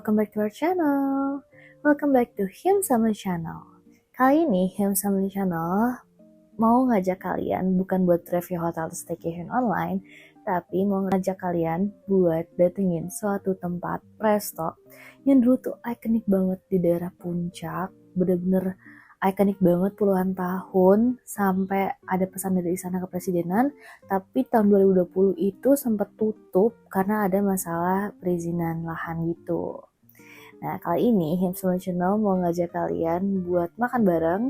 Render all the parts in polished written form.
welcome back to our channel. Welcome back to Him Family Channel. Kali ini Him Family Channel mau ngajak kalian bukan buat review hotel atau staycation online, tapi mau ngajak kalian buat datengin suatu tempat resto yang dulu tuh ikonik banget di daerah Puncak, bener-bener ikonik banget puluhan tahun, sampai ada pesan dari istana kepresidenan, tapi tahun 2020 itu sempat tutup karena ada masalah perizinan lahan gitu. Nah, kali ini Hims Channel mau ngajak kalian buat makan bareng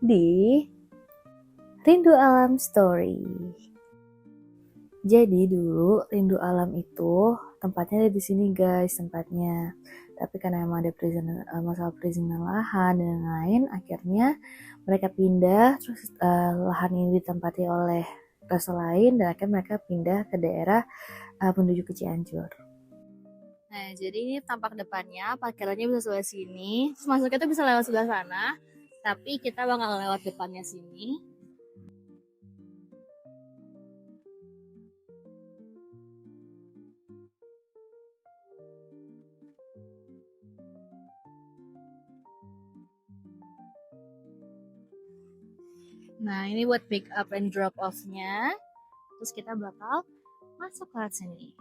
di Rindu Alam Story. Jadi dulu Rindu Alam itu tempatnya ada di sini guys, tempatnya. Tapi karena emang ada masalah perizinan lahan dan lain, akhirnya mereka pindah, terus lahan ini ditempati oleh resto lain, dan akhirnya mereka pindah ke daerah menuju ke Cianjur. Nah, jadi ini tampak depannya, parkirannya bisa sebelah sini, terus masuknya tuh bisa lewat sebelah sana, tapi kita bakal lewat depannya sini. Nah, ini buat pick up and drop off-nya. Terus kita bakal masuk ke sini.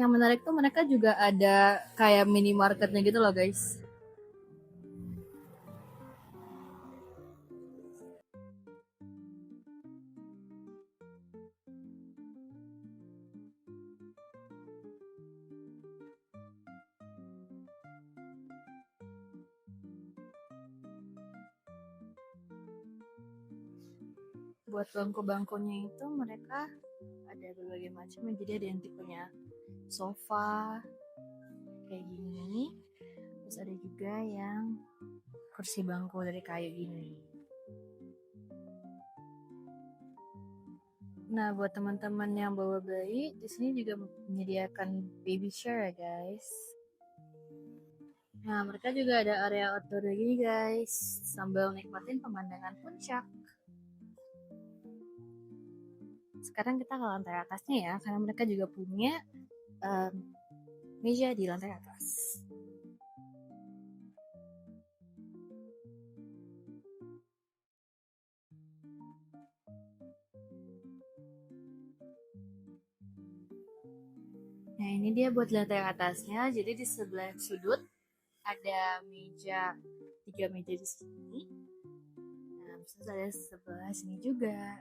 Yang menarik tuh mereka juga ada kayak minimarketnya gitu loh guys. Buat bangku-bangkunya itu mereka ada berbagai macam, jadi ada yang tipenya sofa kayak gini, terus ada juga yang kursi bangku dari kayu gini. Nah, buat teman-teman yang bawa bayi, di sini juga menyediakan baby chair ya guys. Nah, mereka juga ada area outdoor gini guys, sambil nikmatin pemandangan puncak. Sekarang kita ke lantai atasnya ya, karena mereka juga punya meja di lantai atas. Nah, ini dia buat lantai atasnya. Jadi di sebelah sudut ada meja, 3 meja di sini. Nah, terus ada sebelah sini juga.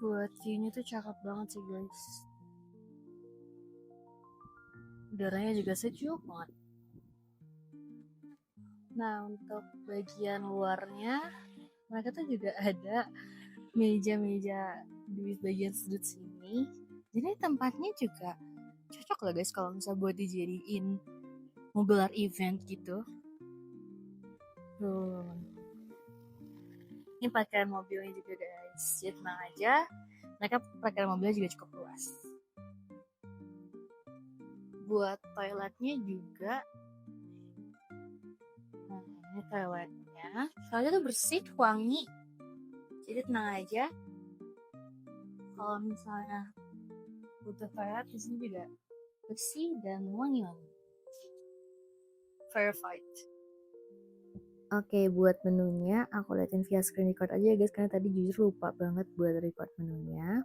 Buat view-nya tuh cakep banget sih guys. Udaranya juga sejuk banget. Nah, untuk bagian luarnya mereka tuh juga ada meja-meja di bagian sudut sini. Jadi tempatnya juga cocok lah guys kalau misalnya buat dijadiin mau gelar event gitu. Tuh. Ini parkiran mobilnya juga guys. Jadi tenang aja, mereka parkiran mobilnya juga cukup luas. Buat toiletnya juga, nah ini toiletnya, soalnya tuh bersih, wangi. Jadi tenang aja, kalau misalnya butuh toilet di sini juga bersih dan wangi-wangi. Verified. Oke, buat menunya aku liatin via screen record aja ya guys, karena tadi jujur lupa banget buat record menunya.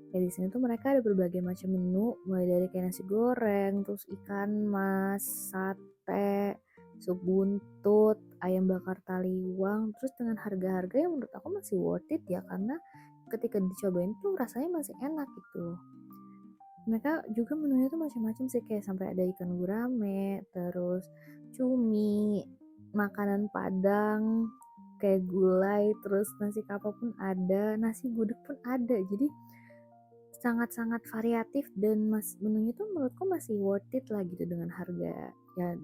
Kayak di sini tuh mereka ada berbagai macam menu, mulai dari kayak nasi goreng, terus ikan mas, sate, sup buntut, ayam bakar taliwang, terus dengan harga-harga yang menurut aku masih worth it ya, karena ketika dicobain tuh rasanya masih enak gitu. Mereka juga menunya tuh macam-macam sih, kayak sampai ada ikan gurame, terus cumi, makanan Padang kayak gulai, terus nasi kapau pun ada, nasi gudeg pun ada. Jadi sangat-sangat variatif, dan menunya tuh menurutku masih worth it lah gitu dengan harga ya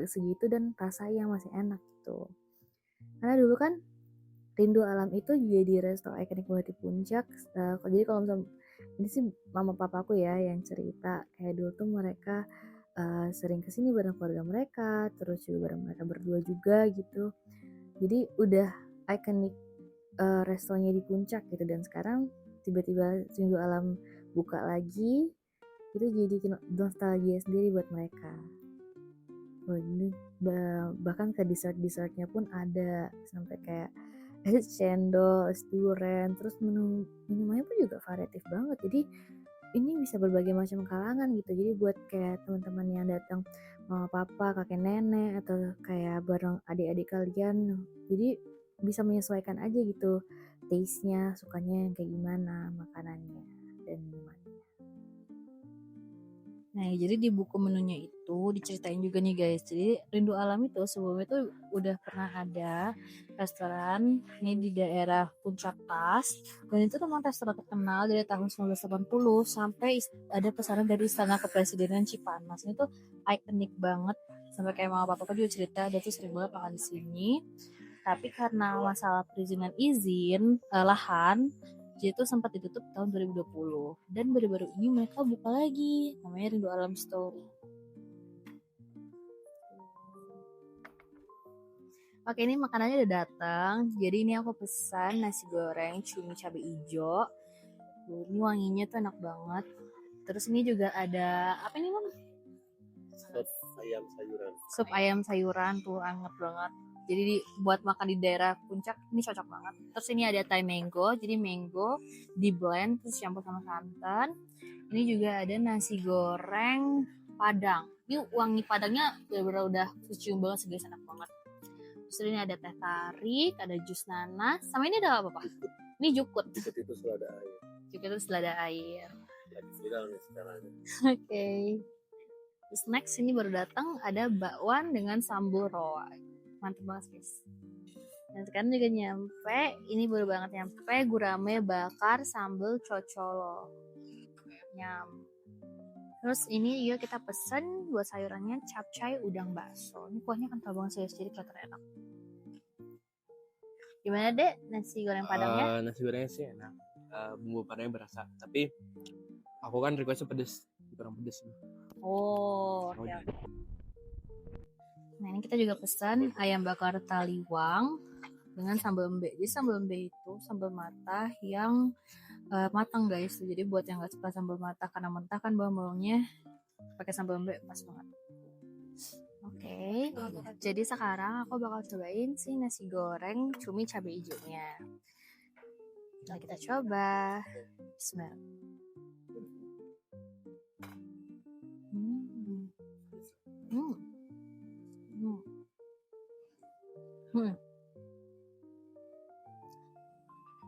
segitu dan rasa yang masih enak gitu. Karena dulu kan Rindu Alam itu jadi resto ikonik banget di Puncak. Jadi kalau misalnya ini sih mama papaku ya yang cerita, kayak dulu tuh mereka sering kesini bareng keluarga mereka, terus juga bareng mereka berdua juga gitu. Jadi udah ikonik restonya di Puncak gitu, dan sekarang tiba-tiba Rindu Alam buka lagi, itu jadi nostalgia sendiri buat mereka. Oh, ini bahkan ke dessert-dessertnya pun ada, sampai kayak es cendol, es durian, terus minumannya pun juga variatif banget. Jadi ini bisa berbagai macam kalangan gitu. Jadi buat kayak teman-teman yang datang mama papa, kakek nenek, atau kayak bareng adik-adik kalian, jadi bisa menyesuaikan aja gitu taste-nya, sukanya yang kayak gimana makanannya dan minumannya. Nah, jadi di buku menunya itu diceritain juga nih guys. Jadi Rindu Alam itu sebelumnya tuh udah pernah ada restoran ini di daerah Puncak Pas. Dan itu memang restoran terkenal dari tahun 1980 sampai ada pesanan dari Istana Kepresidenan Cipanas. Ini tuh ikonik banget. Sampai kayak mama papa juga cerita dia tuh sering banget makan di sini. Tapi karena masalah perizinan lahan, jadi itu sempat ditutup tahun 2020 dan baru-baru ini mereka buka lagi namanya Rindu Alam Story. Oke, ini makanannya udah datang. Jadi ini aku pesan nasi goreng cumi cabai hijau. Ini wanginya tuh enak banget. Terus ini juga ada apa ini bang? Sup ayam sayuran tuh anget banget. Jadi buat makan di daerah Puncak ini cocok banget. Terus ini ada Thai mango, jadi mango di blend terus campur sama santan. Ini juga ada nasi goreng Padang. Ini wangi Padangnya benar-benar udah kecium banget sih guys, enak banget. Terus ini ada teh tarik, ada jus nanas, sama ini ada apa pak? Ini jukut. Jukut itu selada air. Jukut itu selada air. Lagi viral nih sekarang. Oke. Terus next ini baru datang ada bakwan dengan sambal roa. Mantep banget guys. Dan sekarang juga nyampe, ini baru banget nyampe gurame bakar sambal cocolo. Nyam. Terus ini juga kita pesen buat sayurannya capcay udang bakso. Ini kuahnya kental banget sih, jadi kelihatan enak. Gimana dek nasi goreng padangnya? Nasi gorengnya sih enak. Bumbu padangnya berasa. Tapi aku kan requestnya pedes, kurang pedes. Oh, ya. Nah ini kita juga pesan ayam bakar taliwang dengan sambal embe. Jadi sambal embe itu sambal matah yang matang guys. Jadi buat yang nggak suka sambal matah karena mentah kan bawang-bawangnya, pakai sambal embe pas banget. Oke, jadi sekarang aku bakal cobain si nasi goreng cumi cabai hijaunya. Nah kita coba. Bismillah.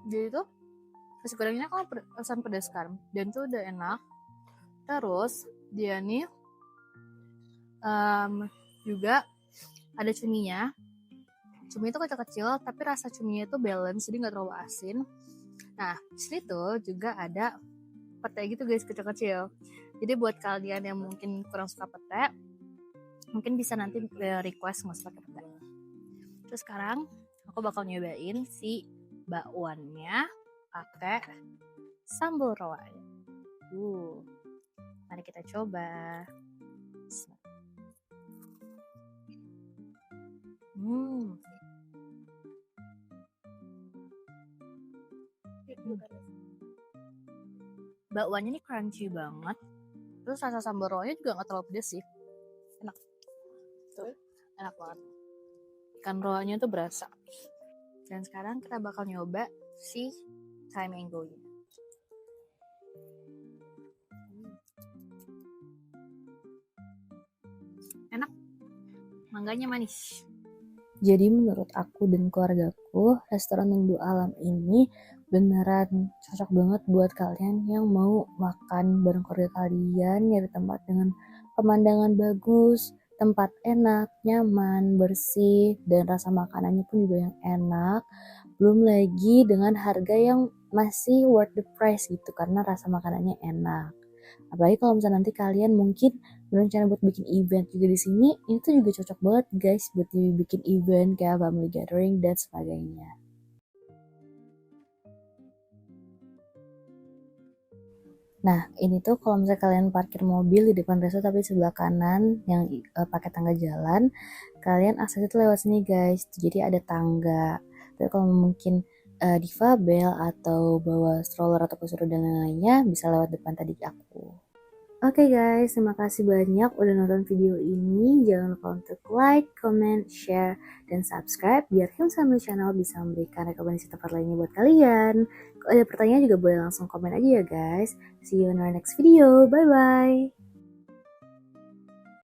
Jadi tuh nasi gorengnya kan pesan pedas kan, dan tuh udah enak. Terus dia nih juga ada cuminya. Cumi itu kecil-kecil, tapi rasa cuminya itu balance, jadi nggak terlalu asin. Nah, di situ juga ada pete gitu guys, kecil-kecil. Jadi buat kalian yang mungkin kurang suka pete, mungkin bisa nanti request nggak usah pakai pete. Terus sekarang aku bakal nyobain si bakwannya pakai sambal rawa. Mari kita coba. Bakwannya ini crunchy banget. Terus rasa sambal rawanya juga nggak terlalu pedas sih. Enak. Tuh, enak banget. Ikan rawanya tuh berasa. Dan sekarang kita bakal nyoba si Thai mango-nya. Enak. Mangganya manis. Jadi menurut aku dan keluargaku, restoran Rindu Alam ini beneran cocok banget buat kalian yang mau makan bareng keluarga kalian, nyari tempat dengan pemandangan bagus, tempat enak, nyaman, bersih, dan rasa makanannya pun juga yang enak. Belum lagi dengan harga yang masih worth the price gitu, karena rasa makanannya enak. Apalagi kalau misalnya nanti kalian mungkin berencana buat bikin event juga di sini, ini tuh juga cocok banget guys buat dibikin event kayak family gathering dan sebagainya. Nah, ini tuh kalau misalnya kalian parkir mobil di depan resto tapi sebelah kanan yang pakai tangga jalan, kalian akses itu lewat sini guys. Jadi ada tangga. Tapi kalau mungkin difabel atau bawa stroller atau kursi roda dan lain-lainnya bisa lewat depan tadi aku. Oke guys, terima kasih banyak udah nonton video ini. Jangan lupa untuk like, comment, share, dan subscribe biar Hilm Family Channel bisa memberikan rekomendasi tempat lainnya buat kalian. Kalau ada pertanyaan juga boleh langsung komen aja ya guys. See you in our next video. Bye-bye.